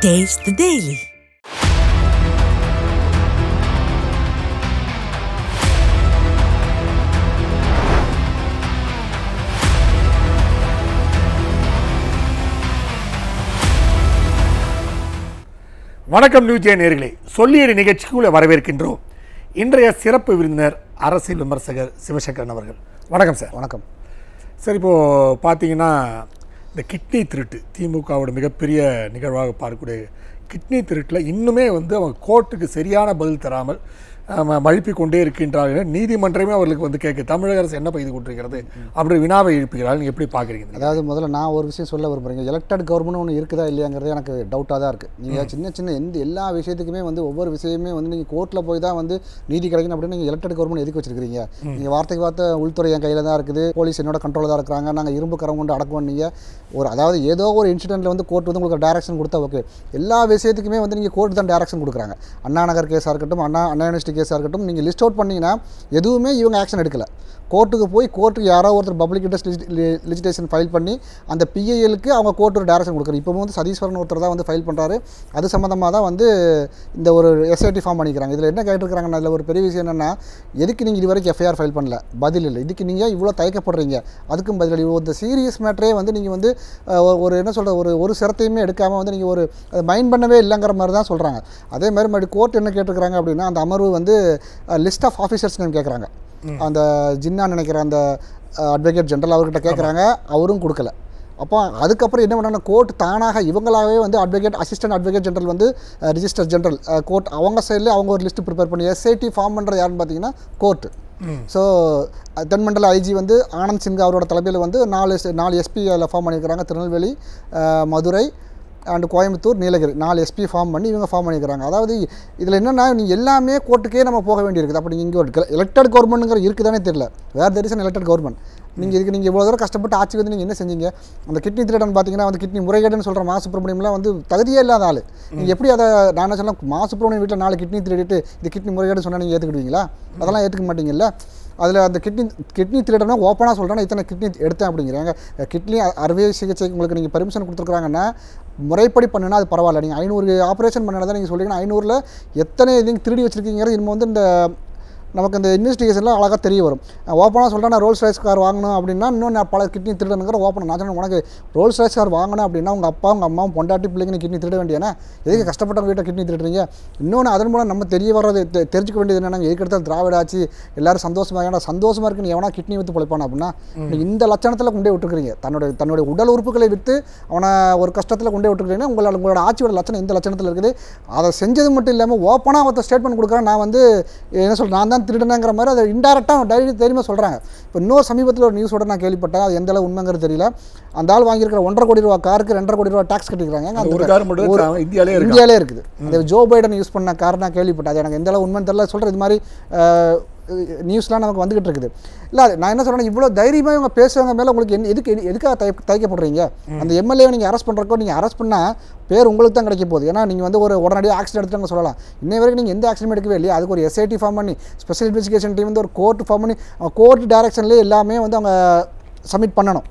Taste the Daily. வணக்கம் நியூஜே நேயர்களே, சொல்லியடி நிகழ்ச்சிக்குள்ள வரவேற்கின்றோம். இன்றைய சிறப்பு விருந்தினர் அரசியல் விமர்சகர் சிவசங்கரன் அவர்கள். வணக்கம் சார். வணக்கம் சார். இப்போது பார்த்தீங்கன்னா இந்த கிட்னி திருட்டு திமுகவோட மிகப்பெரிய நிகழ்வாக பார்க்கக்கூடிய கிட்னி திருட்டில் இன்னுமே அவங்க கோர்ட்டுக்கு சரியான பதில் தராமல் மழுப்பிக் கொண்டே இருக்கின்றார்கள். நீதிமன்றமே அவர்களுக்கு கேட்க தமிழக அரசு என்ன செய்து கொண்டிருக்கிறது அப்படி வினாவை எழுப்புகிறார்கள். நீங்கள் எப்படி பார்க்குறீங்க? அதாவது முதல்ல நான் ஒரு விஷயம் சொல்ல விரும்புகிறேங்க. எலெக்டட் கவர்மெண்ட் ஒன்று இருக்குதா இல்லையாங்கிறது எனக்கு டவுட்டாக தான் இருக்குது. நீங்கள் சின்ன எல்லா விஷயத்துக்குமே ஒவ்வொரு விஷயமே நீங்கள் கோர்ட்டில் போய் தான் நீதி கிடைக்கணும் அப்படின்னு நீங்கள் எலெக்டட் கவர்மெண்ட் எதுக்கு வச்சிருக்கீங்க? நீங்கள் வார்த்தைக்கு வார்த்தை உள்துறை என் கையில் தான் இருக்குது, போலீஸ் என்னோட கண்ட்ரோலில் தான் இருக்கிறாங்க, நாங்கள் இரும்பு கரம் கொண்டு அடக்குவோம். நீங்கள் அதாவது ஏதோ ஒரு இன்சிடென்ட்டில் கோர்ட் உங்களுக்கு டைரக்ஷன் கொடுத்தா ஓகே. எல்லா விஷயத்துக்குமே நீங்கள் கோர்ட் தான் டைரக்ஷன் கொடுக்குறாங்க. அண்ணா நகர் கேஸாக இருக்கட்டும், அண்ணா யூனிவர்சிட்டி கேஸாக இருக்கட்டும், நீங்கள் லிஸ்ட் அவுட் பண்ணிங்கன்னா எதுவுமே இவங்க ஆக்ஷன் எடுக்கலை. கோர்ட்டுக்கு போய் கோர்ட்டுக்கு யாரோ ஒருத்தர் பப்ளிக் இன்ட்ரெஸ்ட் லிஜிடேஷன் ஃபைல் பண்ணி அந்த பிஐஎலுக்கு அவங்க கோர்ட் ஒரு டைரக்ஷன் கொடுக்குறாரு. இப்போ சதீஸ்வரன் ஒருத்தர் தான் ஃபைல் பண்ணுறாரு. அது சம்மந்தமாக தான் இந்த ஒரு எஸ்ஐடி ஃபார்ம் பண்ணிக்கிறாங்க. இதில் என்ன கேட்டுருக்காங்கன்னா, இதில் ஒரு பெரிய விஷயம் என்னென்னா, எதுக்கு நீங்கள் இது வரைக்கும் எஃப்ஐஆர் ஃபைல் பண்ணல? பதில் இல்லை. இதுக்கு நீங்கள் இவ்வளோ தயக்கப்படுறீங்க, அதுக்கும் பதில் இல்லை. இந்த சீரியஸ் மேட்டரே நீங்கள் ஒரு என்ன சொல்கிற ஒரு சிரத்தையுமே எடுக்காமல் நீங்கள் ஒரு மைண்ட் பண்ணவே இல்லைங்கிற மாதிரி தான் சொல்கிறாங்க. அதே மாதிரி மறுபடியும் கோர்ட் என்ன கேட்டுருக்காங்க அப்படின்னா, அந்த அமர்வு லிஸ்ட் ஆஃப் ஆஃபீஸர்ஸ் கேட்குறாங்க. அந்த ஜின்னா நினைக்கிற அந்த அட்வொகேட் ஜெனரல் அவர்கிட்ட கேட்குறாங்க, அவரும் கொடுக்கல. அப்போ அதுக்கப்புறம் என்ன பண்ணாங்கன்னா, கோர்ட் தானாக இவங்களாகவே advocate assistant advocate general register general court அவங்க சைடில் அவங்க ஒரு லிஸ்ட்டு ப்ரிப்பேர் பண்ணி எஸ்ஐடி ஃபார்ம் பண்ணுறது யாருன்னு பார்த்தீங்கன்னா கோர்ட்டு. ஸோ தென்மண்டல ஐஜி ஆனந்த் சின்ஹா அவரோட தலைமையில் நாலு எஸ்பி அதில் ஃபார்ம் பண்ணியிருக்கிறாங்க. Tirunelveli, Madurai and Coimbatore, Nilgiri 4 SP form பண்ணி இவங்க ஃபார்ம் பண்ணிக்கிறாங்க. அதாவது இதில் என்னென்னா, நீங்கள் எல்லாமே கோர்ட்டுக்கே நம்ம போக வேண்டியிருக்குது. அப்படி இங்கே ஒரு எலெக்டட் கவர்மெண்ட்டுங்கிற இருக்குதானே தெரியல. வேறு there is an elected government. நீங்கள் இவ்வளோ தூரம் கஷ்டப்பட்டு ஆட்சி நீங்கள் என்ன செஞ்சீங்க? அந்த கிட்னி திருடன் பார்த்தீங்கன்னா கிட்னி முறைகேடுன்னு சொல்கிற மா சுப்பிரமணியம்லாம் தகுதியே இல்லாத ஆள். நீங்கள் எப்படி அதை நான் என்ன சொன்னால், மா சுப்பிரமணியம் வீட்டில் 4 கிட்னி திருடிட்டு இது கிட்னி முறைகேடுன்னு சொன்னால் நீங்கள் ஏற்றுக்கிடுவீங்களா? அதெல்லாம் ஏற்றுக்க மாட்டீங்கல்ல. அதில் அந்த கிட்னி திருடனா ஓப்பனாக சொல்கிறேன்னா, இத்தனை கிட்னி எடுத்தேன் அப்படிங்கிறாங்க. கிட்னி அறுவை சிகிச்சைக்கு உங்களுக்கு நீங்கள் பெர்மிஷன் கொடுத்துருக்குறாங்கன்னா முறைப்படி பண்ணுன்னா அது பரவாயில்ல. நீங்கள் 500 ஆப்ரேஷன் பண்ணதான் நீங்கள் சொல்கிறீங்கன்னா 500ல் எத்தனை நீங்கள் திருடி வச்சுருக்கீங்கிறது இன்னும் இந்த நமக்கு இந்த இன்வெஸ்டிகேஷன்லாம் அழகாக தெரிய வரும். ஓப்பனாக சொல்கிறேன், நான் ரோல்ஸ் ராய்ஸ் கார் வாங்கணும் அப்படின்னா இன்னும் நான் பல கிட்னி திருடனுங்கிற ஓப்பனாக நான் சொன்னேன். உனக்கு ரோல்ஸ் ராய்ஸ் கார் வாங்கணும் அப்படின்னா உங்கள் அப்பா உங்கள் அம்மாவும் பொண்டாட்டி பிள்ளைங்க நீ கிட்னி திருட வேண்டியானே? எதுக்கு கஷ்டப்பட்டவங்க வீட்டை கிட்னி திருடுறீங்க? இன்னொன்று அதன் மூலம் நம்ம தெரிய வர்றது தெரிஞ்சுக்க வேண்டியது என்னென்னா, எதுக்கெடுத்தால் திராவிட ஆச்சு எல்லோரும் சந்தோஷமாக இருக்குன்னு எவனா கிட்னி விற்று பிழைப்பானா அப்படின்னா இந்த லட்சணத்தில் கொண்டே விட்டுருக்கிறீங்க. தன்னுடைய உடல் உறுப்புகளை விற்று அவனை ஒரு கஷ்டத்தில் கொண்டே விட்டுருக்கிறீங்கன்னா உங்களோட ஆட்சியோட லட்சணம் எந்த லட்சணத்தில் இருக்குது? அதை செஞ்சது மட்டும் இல்லாமல் ஓப்பனாக ஒருத்தர் ஸ்டேட்மெண்ட் கொடுக்குறேன், நான் என்ன சொல்கிறேன், நான் தான் திருடனுங்கிற மாதிரி அதை இன்டைரக்டாக தைரியமாக சொல்கிறாங்க. இப்போ இன்னொரு சமீபத்தில் ஒரு நியூஸோட நான் கேள்விப்பட்டேன். அது எந்த அளவு உண்மைங்கிறது தெரியல. அந்த ஆள் வாங்கியிருக்கிற 1.5 கோடி ரூபா காருக்கு 2.5 கோடி ரூபா டாக்ஸ் கட்டிக்கிறாங்க. இந்தியாவிலே இருக்குது. அந்த ஜோ பைடன் யூஸ் பண்ண கார் நான் கேள்விப்பட்டேன். அது எனக்கு எந்த அளவு உண்மைன்னு தெரியல. சொல்கிறேன், இது மாதிரி நியூஸ்லாம் நமக்கு வந்துகிட்டு இருக்குது. இல்லை நான் என்ன சொல்கிறேன், இவ்வளோ தைரியமாக இவங்க பேசுவாங்க மேலே உங்களுக்கு எதுக்காக தயக்கப்படுறீங்க? அந்த எம்எல்ஏவை நீங்கள் அரெஸ்ட் பண்ணுறக்கோ, நீங்கள் அரெஸ்ட் பண்ணால் பேர் உங்களுக்கு தான் கிடைக்க போகுது. ஏன்னா நீங்கள் ஒரு உடனடியாக ஆக்ஷன் எடுத்துட்டு சொல்லலாம். இன்னை வரைக்கும் நீங்கள் எந்த ஆக்ஷனும் எடுக்கவே இல்லையா? அதுக்கு ஒரு எஸ்ஐடி ஃபார்ம் பண்ணி ஸ்பெஷல் இன்வெஸ்டிகேஷன் டீம் ஒரு கோர்ட் ஃபார்ம் பண்ணி கோர்ட் டைரக்ஷன்லேயே எல்லாமே அவங்க சப்மிட் பண்ணணும்.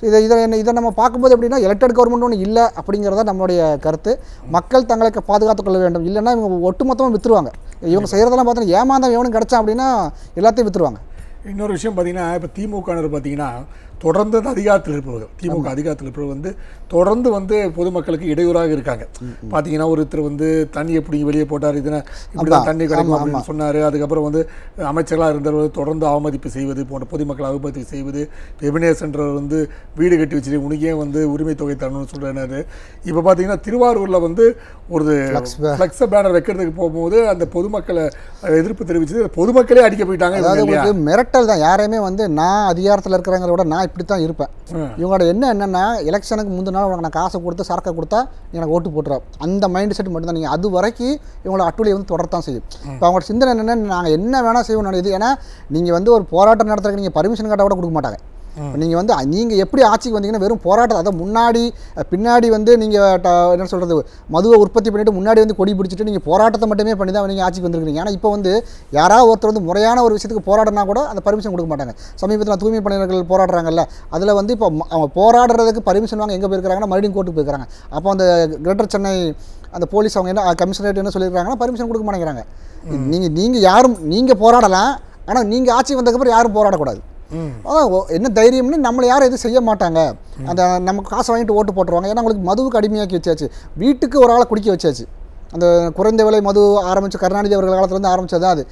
இதை நம்ம பார்க்கும்போது எப்படின்னா, எலெக்டட் கவர்மெண்ட் ஒன்று இல்லை அப்படிங்கிறத நம்மளுடைய கருத்து. மக்கள் தங்களை பாதுகாத்துக் கொள்ள வேண்டும். இல்லைன்னா இவங்க ஒட்டுமொத்தமாக விற்றுருவாங்க. இவங்க செய்கிறதெல்லாம் பார்த்தீங்கன்னா ஏமாந்தான் எவனும் கிடச்சா அப்படின்னா எல்லாத்தையும் விற்றுருவாங்க. இன்னொரு விஷயம் பார்த்தீங்கன்னா, இப்போ திமுகவினர் பார்த்தீங்கன்னா தொடர்ந்து அதிகாரத்தில் இருப்பவர்கள், திமுக அதிகாரத்தில் இருப்பவர் தொடர்ந்து பொதுமக்களுக்கு இடையூறாக இருக்காங்க. பார்த்தீங்கன்னா ஒருத்தர் தண்ணியை பிடிங்கி வெளியே போட்டார், இதுனா இப்படி தான் தண்ணி கிடைக்கும் அப்படின்னு சொன்னார். அதுக்கப்புறம் அமைச்சர்களாக இருந்தவர் தொடர்ந்து அவமதிப்பு செய்வது, போன்ற பொதுமக்களை அவமதிப்பு செய்வது. எபினேஸ் என்றவர் வீடு கட்டி வச்சுட்டு உனக்கே உரிமை தொகை தரணும்னு சொல்கிறாரு. இப்போ பார்த்தீங்கன்னா திருவாரூரில் ஒரு ஃப்ளெக்ஸ் பேனர் வைக்கிறதுக்கு போகும்போது அந்த பொதுமக்களை எதிர்ப்பு தெரிவிச்சது பொதுமக்களே அடிக்க போயிட்டாங்க. அதாவது மிரட்டல் தான். யாரையுமே நான் அதிகாரத்தில் இருக்கிறவங்கள விட நான் இப்படி தான் இருப்பேன். இவங்களோட என்னென்னா, எலெக்ஷனுக்கு முந்தின நாள் உனக்கு நான் காசை கொடுத்து சரக்கை கொடுத்தா எனக்கு ஓட்டு போட்டுறோம், அந்த மைண்ட் செட் மட்டும் தான். நீங்கள் அது வரைக்கும் இவங்களோட அட்டுழியை தொடரத்தான் செய்யும். இப்போ அவங்களோட சிந்தனை என்னென்னா, நாங்கள் என்ன வேணால் செய்வோம் இது. ஏன்னா நீங்கள் ஒரு போராட்டம் நடத்துறதுக்கு நீங்கள் பர்மிஷன் கேட்டால் கூட கொடுக்க மாட்டாங்க. நீங்கள் வந்து நீங்கள் எப்படி ஆட்சிக்கு வந்தீங்கன்னா வெறும் போராட்டம், அதை முன்னாடி பின்னாடி வந்து நீங்கள் என்ன சொல்கிறது மதுவை உற்பத்தி பண்ணிவிட்டு முன்னாடி வந்து கொடி பிடிச்சிட்டு நீங்கள் போராட்டத்தை மட்டுமே பண்ணி தான் நீங்கள் ஆட்சிக்கு வந்துருக்கீங்க. ஆனால் இப்போ வந்து யாராவது ஒருத்தர் வந்து முறையான ஒரு விஷயத்துக்கு போராடினா கூட அந்த பர்மிஷன் கொடுக்க மாட்டாங்க. சமீபத்தில் தூய்மை பணியாளர்கள் போராடுறாங்கல்ல, அதில் வந்து இப்போ அவங்க போராடுறதுக்கு பர்மிஷன் வாங்க எங்கே போயிருக்கிறாங்கன்னா மறுபடியும் கோர்ட்டுக்கு போயிருக்காங்க. அப்போ அந்த கிரேட்டர் சென்னை அந்த போலீஸ் அவங்க என்ன கமிஷனரேட் என்ன சொல்லியிருக்காங்கன்னா பர்மிஷன் கொடுக்க மாட்டேங்கிறாங்க. நீங்கள் யாரும் நீங்கள் போராடலாம், ஆனால் நீங்கள் ஆட்சி வந்ததுக்கப்புறம் யாரும் போராடக்கூடாது. அதான் என்ன தைரியம்னு நம்மளை யாரும் எதுவும் செய்ய மாட்டாங்க. அந்த நமக்கு காசை வாங்கிட்டு ஓட்டு போட்டுருவாங்க. ஏன்னா உங்களுக்கு மதுவுக்கு அடிமையாக்கி வச்சாச்சு, வீட்டுக்கு ஒரு ஆளை குடிக்க வச்சாச்சு. அந்த குறைந்த விலை மது ஆரம்பித்து கருணாநிதி அவர்கள் காலத்துலேருந்து ஆரம்பித்தது தான் அது.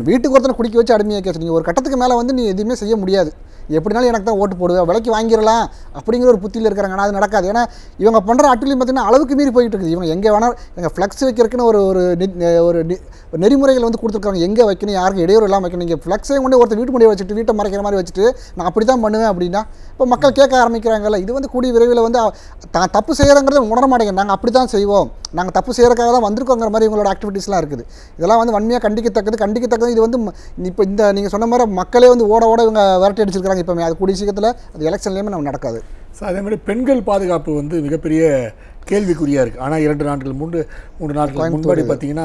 வீட்டுக்கு ஒருத்தனை குடிக்க வச்சு அடிமையாக்கி வச்சு நீங்கள் ஒரு கட்டத்துக்கு மேலே வந்து நீ எதுவுமே செய்ய முடியாது. எப்படினாலும் எனக்கு தான் ஓட்டு போடுவேன், விலைக்கு வாங்கிடலாம் அப்படிங்கிற ஒரு புத்தியில் இருக்கிறாங்க. ஆனால் அது நடக்காது. ஏன்னா இவங்க பண்ணுற அட்டுலையும் பார்த்தீங்கன்னா அளவுக்கு மீறி போயிட்டு இருக்குது. இவங்க எங்கே வேணால் எங்கள் ஃப்ளக்ஸ் வைக்கிறதுக்குன்னு ஒரு நெறிமுறைகள் வந்து கொடுத்துருக்காங்க. எங்கே வைக்கணும், யாருக்கும் இடையூறு இல்லாமல் வைக்கணும். நீங்கள் ஃப்ளக்ஸையும் கொண்டு ஒருத்தர் வீட்டு முடிய வச்சுட்டு வீட்டை மறைக்கிற மாதிரி வச்சுட்டு நான் அப்படி தான் பண்ணுவேன் அப்படின்னா இப்போ மக்கள் கேட்க ஆரம்பிக்கிறாங்கல்ல. இது வந்து கூடிய விரைவில் வந்து தான் தப்பு செய்கிறங்கிறத உணர மாட்டேங்க. நாங்கள் அப்படி தான் செய்வோம், நாங்கள் தப்பு செய்கிறக்காக தான் வந்திருக்கோங்கிற மாதிரி இவங்களோட ஆக்டிவிட்டீஸ்லாம் இருக்குது. இதெல்லாம் வந்து வன்மையாக கண்டிக்கத்தக்கது. இது வந்து இப்போ இந்த நீங்கள் சொன்ன மாதிரி மக்களே வந்து ஓட இவங்க விரட்டி அடிச்சிருக்காங்க. இப்போ அது கூடிய சீக்கிரத்தில் அது எலெக்ஷன்லேயுமே நம்ம நடக்காது. ஸோ அதே மாதிரி பெண்கள் பாதுகாப்பு வந்து மிகப்பெரிய கேள்விக்குறியாக இருக்குது. ஆனால் 2 நாட்கள் 3 நாட்கள் முன்னாடி பார்த்தீங்கன்னா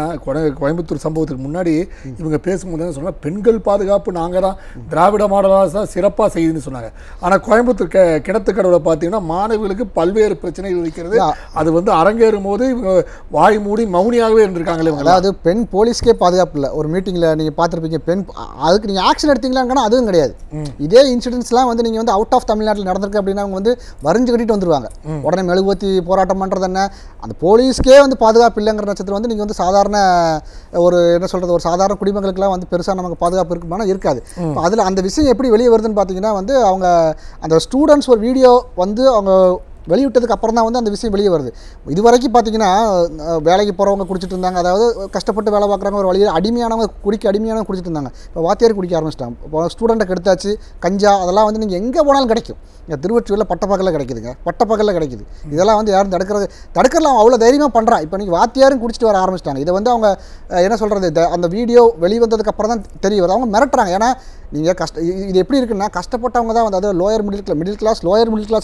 கோயம்புத்தூர் சம்பவத்துக்கு முன்னாடி இவங்க பேசும்போது சொன்னால் பெண்கள் பாதுகாப்பு நாங்கள் தான் திராவிட மாடலாக தான் சிறப்பாக செய்யுதுன்னு சொன்னாங்க. ஆனால் கோயம்புத்தூர் கிணத்துக்கடவுல பார்த்தீங்கன்னா மாணவிகளுக்கு பல்வேறு பிரச்சனைகள் இருக்கிறது. அது வந்து அரங்கேறும் போது இவங்க வாய் மூடி மௌனியாகவே இருந்திருக்காங்களே இவங்க. அதாவது பெண் போலீஸ்க்கே பாதுகாப்பு இல்லை. ஒரு மீட்டிங்கில் நீங்கள் பார்த்துருப்பீங்க, பெண் அதுக்கு நீங்கள் ஆக்ஷன் எடுத்தீங்களாங்கன்னா அதுவும் கிடையாது. இதே இன்சிடென்ட்ஸ்லாம் வந்து நீங்கள் வந்து அவுட் ஆஃப் தமிழ்நாட்டில் நடந்திருக்கு அப்படின்னா அவங்க வந்து வரைஞ்சு கட்டிட்டு வந்துருவாங்க. உடனே மெழுகுவத்தி போராட்டம் பண்ணுறது என்ன, அந்த போலீஸ்க்கே வந்து பாதுகாப்பு இல்லைங்கிற நட்சத்திரம் வந்து நீங்கள் வந்து சாதாரண ஒரு என்ன சொல்கிறது ஒரு சாதாரண குடிமக்களுக்கெல்லாம் வந்து பெருசாக நமக்கு பாதுகாப்பு இருக்குமானா இருக்காது. அதில் அந்த விஷயம் எப்படி வெளியே வருதுன்னு பார்த்தீங்கன்னா வந்து அவங்க அந்த ஸ்டூடெண்ட்ஸ் ஒரு வீடியோ வந்து அவங்க வெளியிட்டதுக்கு அப்புறம் தான் வந்து அந்த விஷயம் வெளியே வருது. இது வரைக்கும் பார்த்தீங்கன்னா வேலைக்கு போகிறவங்க குடிச்சிட்டு இருந்தாங்க, அதாவது கஷ்டப்பட்டு வேலை பார்க்குறவங்க ஒரு வழியில் அடிமையானவங்க அடிமையானவங்க குடிச்சிட்டு இருந்தாங்க. இப்போ வாத்தியார் குடிக்க ஆரம்பிச்சிட்டாங்க. இப்போ ஸ்டூடெண்ட்டை எடுத்தாச்சு. கஞ்சா அதெல்லாம் வந்து நீங்கள் எங்கே போனாலும் கிடைக்கும். இங்கே திருவொற்றியூரில் பட்டப்பகலில் கிடைக்குதுங்க, பட்டப்பகலில் கிடைக்குது. இதெல்லாம் வந்து யாரும் தடுக்கலாம் அவ்வளோ தைரியமாக பண்ணுறான். இப்போ நீங்கள் வாத்தியாரும் குடிச்சிட்டு வர ஆரம்பிச்சிட்டாங்க. இதை வந்து அவங்க என்ன சொல்கிறது அந்த வீடியோ வெளிவந்ததுக்கு அப்புறம் தான் தெரிய வருது. அவங்க மிரட்டுறாங்க. ஏன்னா நீங்கள் இது எப்படி இருக்குன்னா கஷ்டப்பட்டவங்க தான் வந்து அதாவது லோயர் மிடில் கிளாஸ்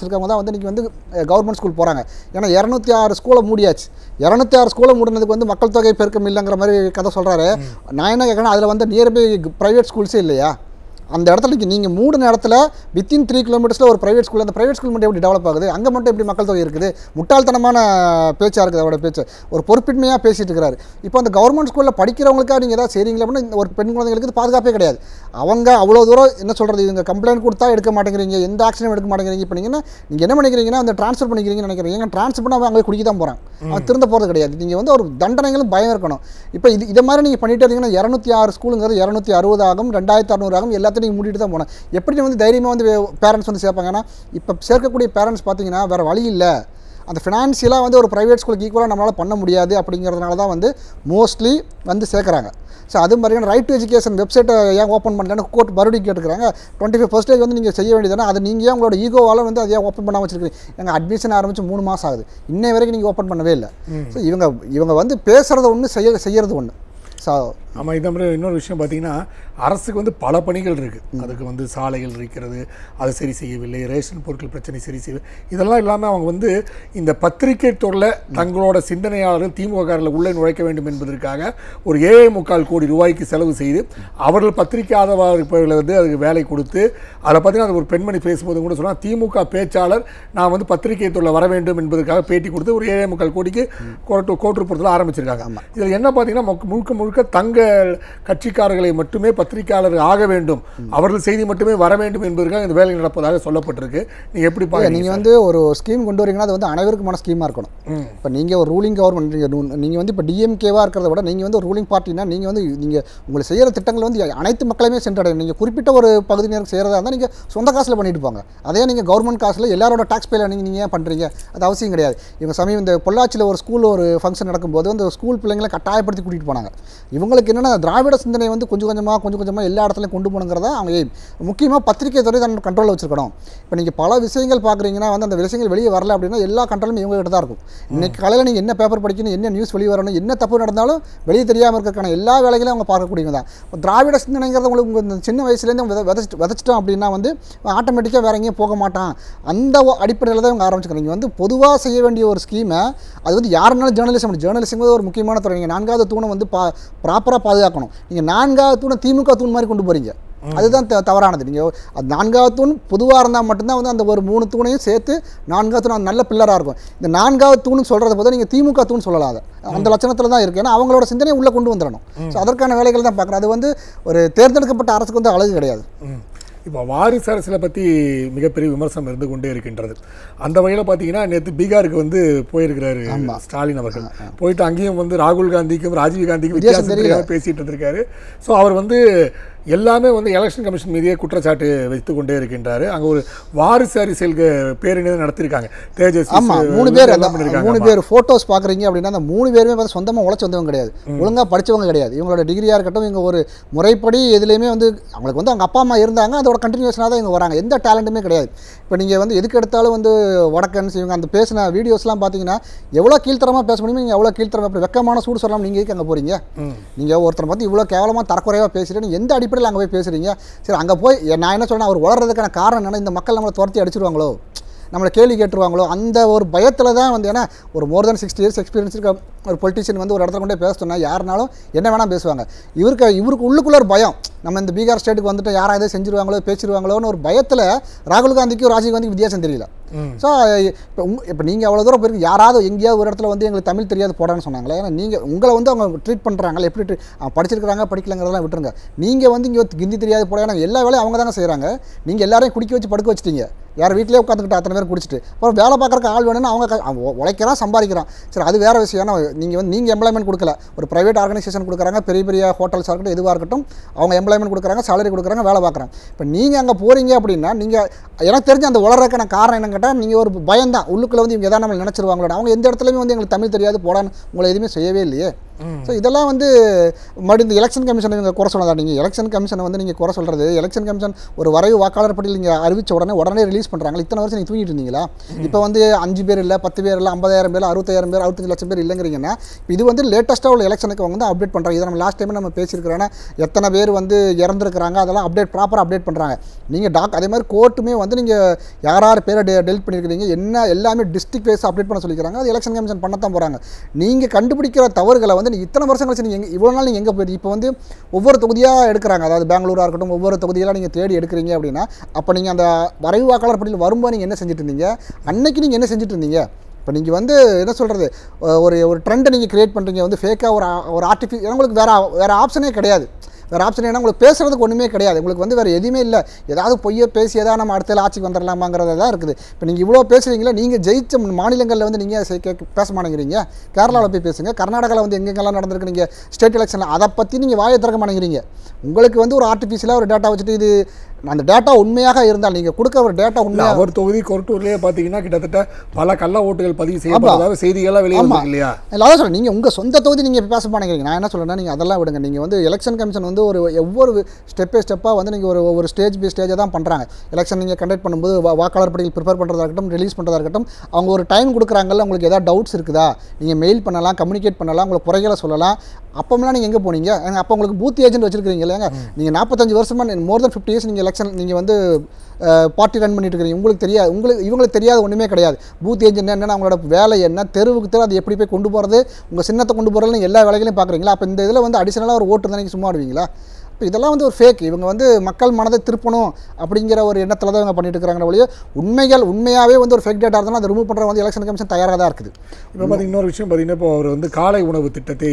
இருக்கவங்க தான் வந்து நீங்கள் வந்து கவர்மெண்ட் ஸ்கூல் போகிறாங்க. ஏன்னா 206 ஸ்கூலை மூடியாச்சு. 206 ஸ்கூலை மூடினதுக்கு வந்து மக்கள் தொகை பெருக்கம் இல்லைங்கிற மாதிரி கதை சொல்கிறாரு. நான் என்ன கேட்குறேன்னா அதில் வந்து நியர்பை ப்ரைவேட் ஸ்கூல்ஸே இல்லையா? அந்த இடத்துல நீங்கள் 3 இடத்துல வித்தின் 3 கிலோமீட்டர்ஸில் ஒரு ப்ரைவேட் ஸ்கூல், அந்த ப்ரைவேட் ஸ்கூல் மட்டும் எப்படி டெவலப் ஆகுது? அங்கே மட்டும் எப்படி மக்கள் தொகை இருக்குது? முட்டாள்தனமான பேச்சாக இருக்குது அவரோட பேச்சு. ஒரு பொறுப்பின்மையாக பேசிகிட்டு இருக்கிறாரு. இப்போ அந்த கவர்மெண்ட் ஸ்கூலில் படிக்கிறவங்களுக்காக நீங்கள் ஏதாவது செய்கிறீங்களா அப்படின்னா ஒரு பெண் குழந்தைங்களுக்கு பாதுகாப்பே கிடையாது. அவங்க அவ்வளோ தூரம் என்ன சொல்கிறது இவங்க கம்ப்ளைண்ட் கொடுத்தா எடுக்க மாட்டேங்கிறீங்க, எந்த ஆக்ஷனும் எடுக்க மாட்டேங்கிறீங்க. இப்போ நீங்கள் என்ன பண்ணிக்கிறீங்கன்னா அந்த ட்ரான்ஸ்ஃபர் பண்ணிக்கிறீங்கன்னு நினைக்கிறீங்க. ட்ரான்ஸ்ஃபர் பண்ணால் அவங்க குடிக்க தான் போகிறாங்க, அவன் திருந்த போகிறது கிடையாது. நீங்கள் வந்து ஒரு தண்டனைகளும் பயம் இருக்கணும். இப்போ இதை மாதிரி நீங்கள் பண்ணிட்டு இருந்தீங்கன்னா 206 ஸ்கூலுங்கிறது 260 ஆகும், 2600 ஆகும், எல்லாத்தையும் நீங்கள் மூடிட்டு தான் போனேன். எப்படி வந்து தைரியமாக வந்து பேரண்ட்ஸ் வந்து சேர்ப்பாங்கன்னா இப்போ சேர்க்கக்கூடிய பேரண்ட்ஸ் பார்த்தீங்கன்னா வேறு வழி இல்லை. அந்த ஃபினான்ஷியலாக வந்து ஒரு ப்ரைவேட் ஸ்கூலுக்கு ஈக்குவலாக நம்மளால் பண்ண முடியாது அப்படிங்கிறதுனால தான் வந்து மோஸ்ட்லி வந்து சேர்க்குறாங்க. ஸோ அது மாதிரியான ரைட் டு எஜுகேஷன் வெப்சைட்டை ஏன் ஓப்பன் பண்ணலன்னு கோர்ட் மறுபடியும் கேட்டுக்கிறாங்க. 25% வந்து நீங்கள் செய்ய வேண்டியதுனா அதை நீங்கள் ஏன் உங்களோட ஈகோவால் வந்து அதை ஏன் ஓப்பன் பண்ணாமல் வச்சுருக்கீங்க? எங்கள் அட்மிஷன் ஆரம்பித்து 3 மாதம் ஆகுது, இன்னை வரைக்கும் நீங்கள் ஓப்பன் பண்ணவே இல்லை. ஸோ இவங்க வந்து பேசுகிறத ஒன்று செய்கிறது ஒன்று. ஸோ ஆமாம், இதை மாதிரி இன்னொரு விஷயம் பார்த்தீங்கன்னா அரசுக்கு வந்து பல பணிகள் இருக்குது. அதுக்கு வந்து சாலைகள் இருக்கிறது, அதை சரி செய்யவில்லை, ரேஷன் பொருட்கள் பிரச்சனை சரி செய்யவில்லை. இதெல்லாம் இல்லாமல் அவங்க வந்து இந்த பத்திரிகை துறையில் தங்களோட சிந்தனையாளர்கள் திமுகவில் உள்ளே நுழைக்க வேண்டும் என்பதற்காக ஒரு 7.25 கோடி ரூபாய்க்கு செலவு செய்து அவர்கள் பத்திரிகை ஆதரவாளர்களை வந்து அதுக்கு வேலை கொடுத்து அதில் பார்த்தீங்கன்னா அது ஒரு பெண்மணி பேசும்போது கூட சொன்னால் திமுக பேச்சாளர் நான் வந்து பத்திரிகை துறையில் வர வேண்டும் என்பதற்காக பேட்டி கொடுத்து ஒரு 7.25 கோடிக்கு கோட்டுப்புறத்தில் ஆரம்பிச்சிருக்காங்க. இதில் என்ன பார்த்தீங்கன்னா முழுக்க தங்க கட்சிக்காரர்களை மட்டுமே பத்திரிகையாளர்கள் ஆக வேண்டும், அவர்கள் செய்தி மட்டுமே வர வேண்டும் என்பதற்காக இந்த வேலை நடப்பதாக சொல்லப்பட்டிருக்கு. நீங்கள் எப்படி பாருங்க? நீங்கள் வந்து ஒரு ஸ்கீம் கொண்டு வரீங்கன்னா அது வந்து அனைவருக்குமான ஸ்கீமாக இருக்கணும். இப்போ நீங்கள் ஒரு ரூலிங் கவர்மெண்ட், நீங்கள் வந்து இப்போ டிஎம்கேவாக இருக்கிறத விட நீங்கள் வந்து ஒரு ரூலிங் பார்ட்டினா நீங்கள் வந்து உங்களை செய்கிற திட்டங்கள் வந்து அனைத்து மக்களுமே சென்றடையும். நீங்கள் குறிப்பிட்ட ஒரு பகுதியினருக்கு செய்கிறதா இருந்தால் நீங்கள் சொந்த காசில் பண்ணிட்டு போங்க. அதே நீங்கள் கவர்மெண்ட் காசில் எல்லாரோட டாக்ஸ் பேல நீங்கள் ஏன் பண்ணுறீங்க? அது அவசியம் கிடையாது. இவங்க இந்த பொள்ளாச்சியில் ஒரு ஸ்கூல் ஒரு ஃபங்க்ஷன் நடக்கும்போது அந்த ஸ்கூல் பிள்ளைங்களை கட்டாயப்படுத்தி கூட்டிகிட்டு போனாங்க. இவங்களுக்கு என்னென்னா திராவிட சிந்தனை வந்து கொஞ்சம் கொஞ்சமாக எல்லா இடத்துலையும் கொண்டு போகணுங்கிறத அவங்க எய்ம். முக்கியமாக பத்திரிகை துறை தன் கண்ட்ரோலில் வச்சுருக்கணும். இப்போ நீங்கள் பல விஷயங்கள் பார்க்குறீங்கன்னா வந்து அந்த விஷயங்கள் வெளியே வரல அப்படின்னா எல்லா கண்ட்ரோலும் இவங்ககிட்ட தான் இருக்கும். இன்றைக்கி காலையில் நீங்கள் என்ன பேப்பர் படிக்கணும், என்ன நியூஸ் வெளியே வரணும், என்ன தப்பு நடந்தாலும் வெளியே தெரியாமல் இருக்கிறக்கான எல்லா வேலைகளையும் அவங்க பார்க்கக்கூடியவங்க தான். திராவிட சிந்தனைங்கிறத உங்களுக்கு இந்த சின்ன வயசுலேருந்து விதைச்சிட்டோம் அப்படின்னா வந்து ஆட்டோமேட்டிக்காக வேற எங்கேயும் போக மாட்டான். அந்த அடிப்படையில் தான் இவங்க ஆரம்பிச்சுக்கிறீங்க. நீங்கள் வந்து பொதுவாக செய்ய வேண்டிய ஒரு ஸ்கீமை அது வந்து யாருனாலும் ஜேர்னலிசம் ஒரு முக்கியமான துறை. நீங்கள் 4வது தூணை வந்து ப்ராப்பராக பாதுகாக்கணும். நீங்கள் 4வது தூணை திமுக தூண் மாதிரி கொண்டு போகிறீங்க, அதுதான் தவறானது. நீங்கள் அது 4வது தூண் பொதுவாக இருந்தால் மட்டும்தான் வந்து அந்த ஒரு 3 தூணையும் சேர்த்து 4வது தூண் நல்ல பில்லராக இருக்கும். இந்த 4வது தூண் சொல்கிறத போது நீங்கள் திமுக தூண் சொல்லலாத அந்த லட்சணத்தில் தான் இருக்குது. ஏன்னா அவங்களோட சிந்தனையை உள்ளே கொண்டு வந்துடணும். ஸோ அதற்கான வேலைகள் தான் பார்க்குறேன். அது வந்து ஒரு தேர்ந்தெடுக்கப்பட்ட அரசுக்கு வந்து அழகு கிடையாது. இப்போ வாரிசு அரசியலை பற்றி மிகப்பெரிய விமர்சனம் இருந்து கொண்டே இருக்கின்றது. அந்த வகையில் பார்த்தீங்கன்னா நேற்று பீகாருக்கு வந்து போயிருக்கிறாரு ஸ்டாலின் அவர்கள். போயிட்டு அங்கேயும் வந்து ராகுல் காந்திக்கும் ராஜீவ் காந்திக்கும் வித்தியாசம் பேசிட்டு இருந்திருக்காரு. ஸோ அவர் வந்து எல்லாமே வந்து எலெக்ஷன் கமிஷன் மீதே குற்றச்சாட்டு வைத்து கொண்டே இருக்கின்றாரு. அங்கே ஒரு வாரிசு அரசியலுக்கு பேரணி நடத்திருக்காங்க. தேஜஸ் 3 பேர் ஃபோட்டோஸ் பார்க்குறீங்க அப்படின்னா அந்த 3 பேருமே பார்த்து சொந்தமாக உழைச்சி வந்தவங்க கிடையாது, ஒழுங்காக படித்தவங்க கிடையாது. இவங்களோட டிகிரியாக இருக்கட்டும், இவங்க ஒரு முறைப்படி எதுலேயுமே வந்து அவங்களுக்கு வந்து அவங்க அப்பா அம்மா இருந்தாங்க, அதோட கண்டினியூஷனாக தான் இவங்க வராங்க. எந்த டேலண்ட்டுமே கிடையாது. இப்போ நீங்கள் வந்து எதுக்கு எடுத்தாலும் வந்து வடக்கன்ஸ் இவங்க அந்த பேசின வீடியோஸ்லாம் பார்த்தீங்கன்னா எவ்வளோ கீழ்த்தரமாக பேச முடியுமோ நீங்கள் எவ்வளோ கீழ்த்தரமாக அப்படி வெக்கமான சூடு சொல்லலாம். நீங்கள் எதுக்கு அங்கே போகிறீங்க? நீங்கள் ஒருத்தர் பார்த்து இவ்வளோ கேவலமாக தரக்குறையாக பேசுகிறேன், நீங்கள் எந்த அடிப்படையில் அங்கே போய் பேசுகிறீங்க? சரி, அங்கே போய் நான் என்ன சொல்கிறேன், அவர் வளர்றதுக்கான காரணம் என்னன்னா இந்த மக்கள் நம்மளை துரத்தி அடிச்சிருவாங்களோ, நம்மளை கேள்வி கேட்டுருவாங்களோ, அந்த ஒரு பயத்தில் தான் வந்து. ஏன்னா ஒரு மோர் தென் 60 இயர்ஸ் எக்ஸ்பீரியன்ஸ் இருக்க ஒரு பொலிட்டிஷியன் வந்து ஒரு இடத்துல கொண்டே பேச சொன்னால் யாருனாலும் என்ன வேணால் பேசுவாங்க. இவருக்கு உள்ளுக்குள்ள ஒரு பயம், நம்ம இந்த பீகார் ஸ்டேட்டுக்கு வந்துட்டு யாராவது எதாவது செஞ்சிருவாங்களோ பேசிடுவாங்களோன்னு ஒரு பயத்தில் ராகுல் காந்திக்கும் ராஜீவ் காந்திக்கும் வித்தியாசம் தெரியல. ஸோ இப்போ நீங்கள் அவ்வளோ தூரம் போயிருக்கு, யாராவது எங்கேயாவது ஒரு இடத்துல வந்து எங்களுக்கு தமிழ் தெரியாது போடான்னு சொன்னாங்களே. ஏன்னா நீங்கள் உங்களை வந்து அவங்க ட்ரீட் பண்ணுறாங்களே, எப்படி படிச்சிருக்கிறாங்க படிக்கலங்கிறதெல்லாம் விட்டுருங்க. நீங்கள் வந்து இங்கே ஹிந்தி தெரியாது போட, ஏன்னா எல்லா வேலையும் அவங்க தானே செய்கிறாங்க. நீங்கள் எல்லாரையும் குடிக்க வச்சு படுக்க வச்சுட்டீங்க, யார் வீட்டிலே உட்காந்துக்கிட்டு அத்தனை பேர் குடிச்சிட்டு. அப்புறம் வேலை பார்க்குறக்கு ஆள் வேணும்னு அவங்க உழைக்கிறான் சம்பாதிக்கிறான். சரி, அது வேறு விஷயம். ஏன்னா நீங்கள் எம்ப்ளாய்மெண்ட் கொடுக்கல, ஒரு ப்ரைவேட் ஆர்கனைசேஷன் கொடுக்குறாங்க, பெரிய பெரிய ஹோட்டல்ஸாக இருக்கட்டும் எதுவாக இருக்கட்டும், அவங்க எம்ப்ளாய்மெண்ட் கொடுக்குறாங்க, சேலரி கொடுக்குறாங்க, வேலை பார்க்குறாங்க. இப்போ நீங்கள் அங்கே போகிறீங்க அப்படின்னா நீங்கள் எனக்கு தெரிஞ்ச அந்த வளர்றதுக்கான காரணம் என்னன்னு கேட்டால் நீங்கள் ஒரு பயம் தான். உள்ளுக்குள்ள வந்து இவங்க எதாவது நம்ம நினச்சிருவாங்களோ, அவங்க எந்த இடத்துலையுமே வந்து எங்களுக்கு தமிழ் தெரியாது போடான்னு உங்களை எதுவுமே செய்யவே இல்லையே. ஸோ இதெல்லாம் வந்து மறுபடியும் இந்த எலெக்ஷன் கமிஷனை நீங்கள் குறை சொல்லலாம். நீங்கள் எலெக்ஷன் கமிஷனை வந்து நீங்கள் குறை சொல்கிறது, எலெக்ஷன் கமிஷன் ஒரு வரைவு வாக்காளர் பட்டியல் நீங்கள் அறிவித்த உடனே ரிலீஸ் பண்ணுறாங்க. இத்தனை வருஷம் நீங்கள் தூங்கிட்டு இருந்தீங்களா? இப்போ வந்து 5 பேர் இல்லை, 10 பேர் இல்லை, 50,000 பேர், 60,000 பேர், 65 லட்சம் பேர் இல்லைங்கிறீங்கன்னா இது வந்து லேட்டஸ்ட்டாக உள்ள எலெக்ஷனுக்கு அவங்க வந்து அப்டேட் பண்ணுறாங்க. இதை நம்ம லாஸ்ட் டைம் நம்ம பேசியிருக்கிறோன்னா எத்தனை பேர் வந்து இறந்துருக்கிறாங்க அதெல்லாம் ப்ராப்பராக அப்டேட் பண்ணுறாங்க. நீங்கள் அதே மாதிரி கோர்ட்டுமே வந்து நீங்கள் யார் பேரை டெலிட் பண்ணியிருக்கிறீங்க என்ன எல்லாமே டிஸ்ட்ரிக்ட் வைஸ் அப்டேட் பண்ண சொல்லிக்கிறாங்க. அது எலெக்ஷன் கமிஷன் பண்ணத்தான் போகிறாங்க. நீங்கள் கண்டுபிடிக்கிற தவறுகளை வந்து இத்தனை வருஷம் கழிச்சு நீங்கள் இவ்வளோ நாள் நீங்கள் எங்கே போயிட்டு இப்போ வந்து ஒவ்வொரு தொகுதியாக எடுக்கிறாங்க. அதாவது பெங்களூராக இருக்கட்டும், ஒவ்வொரு தொகுதியெல்லாம் நீங்கள் தேடி எடுக்கிறீங்க அப்படின்னா அப்போ நீங்கள் அந்த வரைவு வாக்காளர் பட்டியல் வரும்போது நீங்கள் என்ன செஞ்சுட்டு இருந்தீங்க, அன்னைக்கு நீங்கள் என்ன செஞ்சுட்டு இருந்தீங்க? இப்போ நீங்கள் வந்து என்ன சொல்கிறது, ஒரு ட்ரெண்டை நீங்கள் க்ரியேட் பண்ணுறீங்க, வந்து ஃபேக்காக ஒரு ஆர்டிஃபிஷியல். உங்களுக்கு வேறு ஆப்ஷனே கிடையாது. வேறு ஆப்ஷன் என்ன, உங்களுக்கு பேசுகிறதுக்கு ஒன்றுமே கிடையாது. உங்களுக்கு வந்து வேறு எதுவுமே இல்லை. ஏதாவது பொய்யை பேசி ஏதாவது நம்ம அடுத்த ஆட்சிக்கு வந்துடலாமாங்கிறது தான் இருக்குது. இப்போ நீங்கள் இவ்வளோ பேசுகிறீங்களா, நீங்கள் ஜெயிச்ச மாநிலங்களில் வந்து நீங்கள் பேச மாட்டேங்கிறீங்க. கேரளாவில் போய் பேசுங்க, கர்நாடகாவில் வந்து எங்கெங்கெல்லாம் நடந்திருக்கு நீங்கள் ஸ்டேட் எலெக்ஷனில் அதை பற்றி நீங்கள் வாயை திறக்க மாட்டேங்கிறீங்க. உங்களுக்கு வந்து ஒரு ஆர்டிஃபிஷியலாக ஒரு டேட்டா வச்சுட்டு இது அந்த டேட்டா உண்மையாக இருந்தால் நீங்கள் கொடுக்க ஒரு டேட்டா உண்மையாக அவர் தொகுதி கொரட்டூர்லேயே பார்த்தீங்கன்னா கிட்டத்தட்ட பல கள்ள ஓட்டுகள் பதிவு செய்யப்பட்டதாக செய்திகளாக வெளியே இல்லையா? இல்லை, அதான் சொல்கிறேன். நீங்கள் உங்கள் சொந்த தொகுதி நீங்கள் பேச மாட்டேங்கிறீங்க. நான் என்ன சொல்கிறேன்னா நீங்கள் அதெல்லாம் விடுங்க. நீங்கள் வந்து எலெக்ஷன் கமிஷன் வந்து ஒவ்வொரு ஸ்டெப் பை ஸ்டெப்பாக வந்து நீங்கள் ஒரு ஸ்டேஜ் பை ஸ்டேஜாக தான் பண்ணுறாங்க. எலெக்ஷன் நீங்கள் கண்டக்ட் பண்ணும்போது வாக்காளர் பட்டியல் ப்ரிப்பேர் பண்ணுறதா இருக்கட்டும், ரிலீஸ் பண்ணுறதா இருக்கட்டும், அவங்க ஒரு டைம் கொடுக்குறாங்கல்ல. உங்களுக்கு ஏதாவது டவுட்ஸ் இருக்குதா, நீங்கள் மெயில் பண்ணலாம், கம்யூனிகேட் பண்ணலாம், உங்களுக்கு குறைகளை சொல்லலாம். அப்போம்லாம் நீங்கள் எங்கே போனீங்க? அப்போ உங்களுக்கு பூத் ஏஜென்ட் வச்சுருக்கீங்க இல்லைங்க. நீங்கள் 45 வருஷமாக மோர் தென் 50 இயர்ஸ் நீங்கள் எலெக்ஷன் நீங்கள் வந்து பார்ட்டி ரன் பண்ணிட்டு இருக்கிறீங்க. இவங்களுக்கு தெரியாத ஒன்றுமே கிடையாது. பூத் ஏஜென்ட் என்னென்ன, அவங்களோட வேலை என்ன, தெருவுக்கு அது எப்படி போய் கொண்டு போகிறது, உங்கள் சின்னத்தை கொண்டு போகிறதுன்னு எல்லா வேலைகளையும் பார்க்குறீங்களா? அப்போ இந்த இதில் வந்து அடிஷனலாக ஒரு ஓட்டு தான் நீங்கள் சும்மா ஆடுவீங்களா? இப்போ இதெல்லாம் வந்து ஒரு ஃபேக். இவங்க வந்து மக்கள் மனதை திருப்பணும் அப்படிங்கிற ஒரு எண்ணத்தில் தான் இவங்க பண்ணிட்டு இருக்கிறாங்க ஒழிய உண்மையாகவே வந்து ஒரு ஃபேக் டேட்டா இருந்தாலும் அதை ரிமூவ் பண்ணுற வந்து எலெக்ஷன் கமிஷன் தயாராக தான் இருக்குது. இப்போ பார்த்தீங்கன்னா இன்னொரு விஷயம் பார்த்தீங்கன்னா இப்போ அவர் வந்து காலை உணவு திட்டத்தை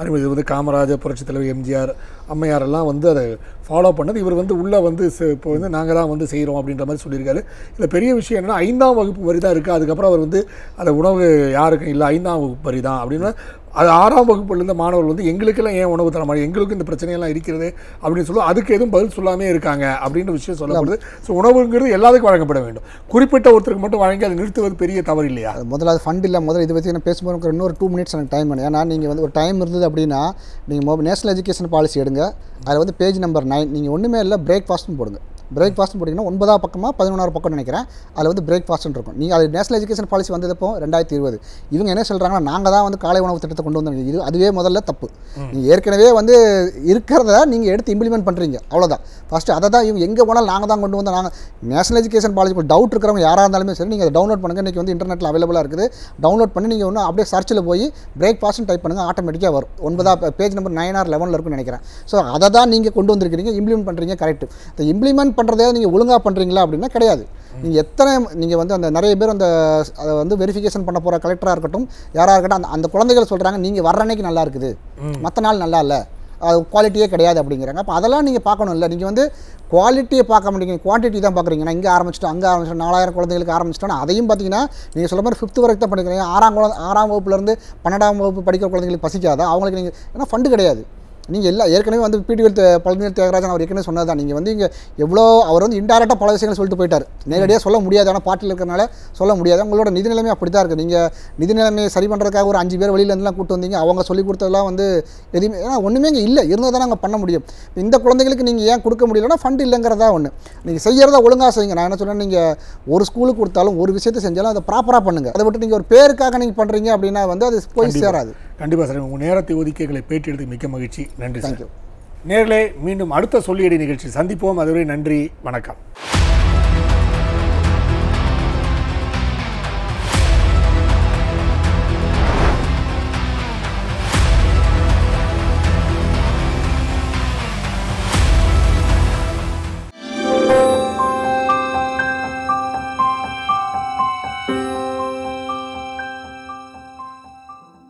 அறிமுகம் வந்து காமராஜர், புரட்சித் தலைவர் எம்ஜிஆர், அம்மையாரெல்லாம் வந்து அதை ஃபாலோ பண்ணது. இவர் வந்து உள்ளே வந்து இப்போ வந்து நாங்கள் தான் வந்து செய்கிறோம் அப்படின்ற மாதிரி சொல்லியிருக்காரு. இதில் பெரிய விஷயம் என்னென்னா 5ஆம் வகுப்பு வரி தான் இருக்குது. அதுக்கப்புறம் அவர் வந்து அந்த உணவு யாருக்கும் இல்லை 5ஆம் வகுப்பு வரி தான் அப்படின்னு அது 6ஆம் வகுப்புல இருந்த மாணவர்கள் வந்து எங்களுக்கெல்லாம் ஏன் உணவு தர மாதிரி எங்களுக்கு இந்த பிரச்சனையெல்லாம் இருக்கிறது அப்படின்னு சொல்லுவோம். அதுக்கு எதுவும் பதில் சொல்லாமே இருக்காங்க அப்படின்ற விஷயம் சொல்லப்படுது. ஸோ உணவுங்கிறது எல்லாத்துக்கும் வழங்கப்பட வேண்டும். குறிப்பிட்ட ஒருத்தருக்கு மட்டும் வழங்கி அதை நிறுத்துவது பெரிய தவறு இல்லையா? முதல்ல அது ஃபண்ட் இல்லை. முதல்ல இதை பற்றி நான் பேசும்போது இன்னொரு 2 மினிட்ஸ் எனக்கு டைம் வேணும். ஏன்னா நீங்கள் வந்து ஒரு டைம் இருந்தது அப்படின்னா நீங்கள் நேஷனல் எஜுகேஷன் பாலிசி எடுங்க. அதில் வந்து பேஜ் நம்பர் 9 நீங்கள் ஒன்றுமே இல்லை பிரேக்ஃபாஸ்ட்னு போடுங்க. பிரேக்ஃபாஸ்ட்னு போட்டிங்கன்னா 9ஆம் பக்கமாக 11ஆம் பக்கம் நினைக்கிறேன். அதில் வந்து பிரேக்ஃபாஸ்ட்னு இருக்கும். நீங்கள் அது நேஷனல் எஜுகேஷன் பாலிசி வந்ததப்போ 2020 இவங்க என்ன சொல்கிறாங்கன்னா நாங்கள் தான் வந்து காலை உணவு திட்டத்தை கொண்டு வந்தோம். இது அதுவே முதல்ல தப்பு. நீங்கள் ஏற்கனவே வந்து இருக்கிறத நீங்கள் எடுத்து இம்ப்ளிமெண்ட் பண்ணுறீங்க, அவ்வளோதான். ஃபஸ்ட்டு அதை தான் இவங்க எங்கே போனாலும் நாங்கள் தான் கொண்டு வந்தோம். நாங்கள் நேஷனல் எஜுகேஷன் பாலிசி டவுட் இருக்கிறவங்க யாராக இருந்தாலுமே சரி நீங்கள் அதை டவுன்லோட் பண்ணுங்கள். இன்றைக்கி வந்து இன்டர்நெட்டில் அவைலபிளாக இருக்குது. டவுன்லோட் பண்ணி நீங்கள் ஒன்று அப்படியே சர்ச்சில் போய் பிரேக்ஃபாஸ்ட்னு டைப் பண்ணுங்கள், ஆட்டோமேட்டிக்காக வரும். 9ஆம் பேஜ் நம்பர் 9 or 11 இருக்குன்னு நினைக்கிறேன். ஸோ அதை தான் நீங்கள் கொண்டு வந்திருக்கிறீங்க, இம்ப்ளிமெண்ட் பண்ணுறீங்க. கரெக்ட். இந்த இம்ப்ளிமெண்ட் பண்ணுறதே நீங்கள் ஒழுங்காக பண்ணுறீங்களா அப்படின்னா கிடையாது. நீங்கள் வந்து அந்த நிறைய பேர் அந்த அதை வந்து வெரிஃபிகேஷன் பண்ண போகிற கலெக்டராக இருக்கட்டும் யாராக இருக்கட்டும் அந்த குழந்தைகள் சொல்கிறாங்க நீங்கள் வர்ற அன்னைக்கு நல்லா இருக்குது, மற்ற நாள் நல்லா இல்லை, அது குவாலிட்டியே கிடையாது அப்படிங்கிறாங்க. அப்போ அதெல்லாம் நீங்கள் பார்க்கணும். இல்லை நீங்கள் வந்து குவாலிட்டியை பார்க்க மாட்டீங்க, குவான்டிட்டி தான் பார்க்குறீங்க. நான் இங்கே ஆரம்பிச்சிட்டோம் அங்கே ஆரம்பிச்சிட்டோம் 4000 குழந்தைகளுக்கு ஆரம்பிச்சிட்டோன்னா அதையும் பார்த்தீங்கன்னா நீங்கள் சொல்ல மாதிரி 5th வரைக்கும் தான் படிக்கிறீங்க. 6ஆம் வகுப்புலேருந்து 12ஆம் வகுப்பு படிக்கிற குழந்தைங்களுக்கு பசிக்காதா? அவங்களுக்கு நீங்கள் ஏன்னா ஃபண்டு கிடையாது. நீங்கள் எல்லாம் ஏற்கனவே வந்து பிடிஎல் பழனிவேல் தியாகராஜன் அவர் ஏற்கனவே சொன்னது தான். நீங்கள் வந்து இங்கே எவ்வளோ அவர் வந்து இன்டைரக்டாக பல விஷயங்கள் சொல்லிட்டு போயிட்டார். நேரடியாக சொல்ல முடியாது, ஆனால் பாட்டில் இருக்கிறனால சொல்ல முடியாது. உங்களோட நிதி நிலைமை அப்படி தான் இருக்குது. நீங்கள் நிதி நிலைமையை சரி பண்ணுறதுக்காக ஒரு 5 பேர் வெளியிலேருந்துலாம் கூட்டு வந்தீங்க. அவங்க சொல்லிக் கொடுத்ததெல்லாம் வந்து எதுவுமே ஏன்னா ஒன்றுமே இங்கே இல்லை, இருந்தால் தான் நாங்கள் பண்ண முடியும். இந்த குழந்தைகளுக்கு நீங்கள் ஏன் கொடுக்க முடியலன்னா ஃபண்ட் இல்லைங்கிறதா ஒன்று. நீங்கள் செய்கிறத ஒழுங்காக செய்யுங்க. நான் என்ன சொன்னேன், நீங்கள் ஒரு ஸ்கூலுக்கு கொடுத்தாலும் ஒரு விஷயத்தை செஞ்சாலும் அதை ப்ராப்பராக பண்ணுங்கள். அதை விட்டு நீங்கள் ஒரு பேருக்காக நீங்கள் பண்ணுறீங்க அப்படின்னா வந்து அது போய் சேராது. கண்டிப்பாக சார், உங்கள் நேரத்தை ஒதுக்கிகளை பேட்டி எடுத்து மிக்க மகிழ்ச்சி. நன்றி. தேங்க்யூ. நேர்களே, மீண்டும் அடுத்த சொல்லியடி நிகழ்ச்சி சந்திப்போம். அதுவரை நன்றி, வணக்கம்.